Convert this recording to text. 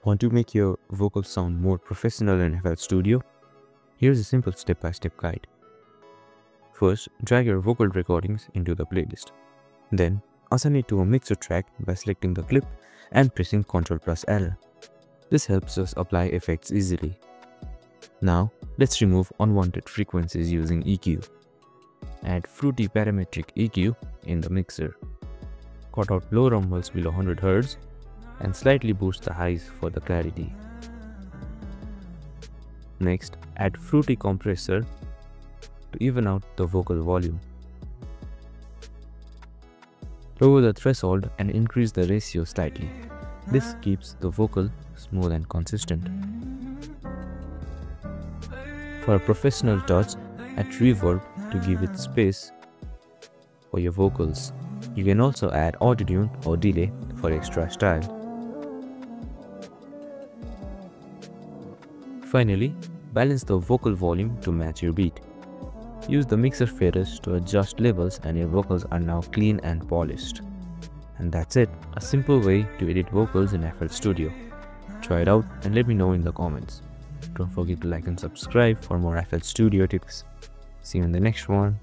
Want to make your vocals sound more professional in FL Studio? Here's a simple step-by-step guide. First, drag your vocal recordings into the playlist. Then, assign it to a mixer track by selecting the clip and pressing Ctrl+L. This helps us apply effects easily. Now, let's remove unwanted frequencies using EQ. Add Fruity Parametric EQ in the mixer. Cut out low rumbles below 100 Hz and slightly boost the highs for the clarity. Next, add Fruity Compressor to even out the vocal volume. Lower the threshold and increase the ratio slightly. This keeps the vocal smooth and consistent. For a professional touch, add reverb to give it space for your vocals. You can also add auto-tune or delay for extra style. Finally, balance the vocal volume to match your beat. Use the mixer faders to adjust levels and your vocals are now clean and polished. And that's it, a simple way to edit vocals in FL Studio. Try it out and let me know in the comments. Don't forget to like and subscribe for more FL Studio tips. See you in the next one.